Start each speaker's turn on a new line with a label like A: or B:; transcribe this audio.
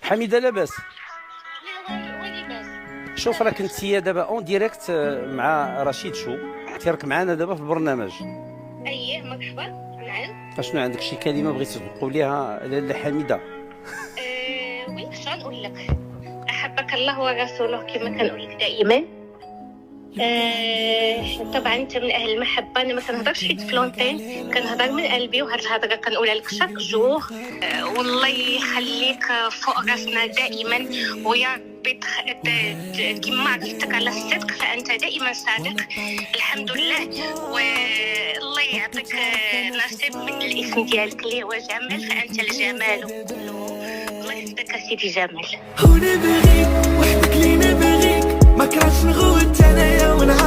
A: حميده لاباس؟
B: لا وين لاباس.
A: شوف راك انتيا دابا اون ديريكت مع رشيد شو تيرك معنا دابا في البرنامج.
B: اييه مرحبا. نعم.
A: اشنو عندك شي كلمه بغيتي تقوليها لحميده؟
B: وي شنو نقول لك، احبك الله ورسوله كما كنقول لك دائما. طبعا انت من اهل المحبه، انا ما كنهضرش حيت فلونتين، كنهضر من قلبي، وهاد الهضره كنقولها لك شاك جور. والله يخليك فوق راسنا دائما، ويا ربي كما عرفتك على الصدق فانت دائما صادق. الحمد لله، والله يعطيك نصيب من الاسم ديالك اللي هو جمال، فانت الجمال. الله يحفظك سيدي جمال.
C: هو نبغيك وحدك لي نبغيك، ما كرهتش نغوت انايا ونعرف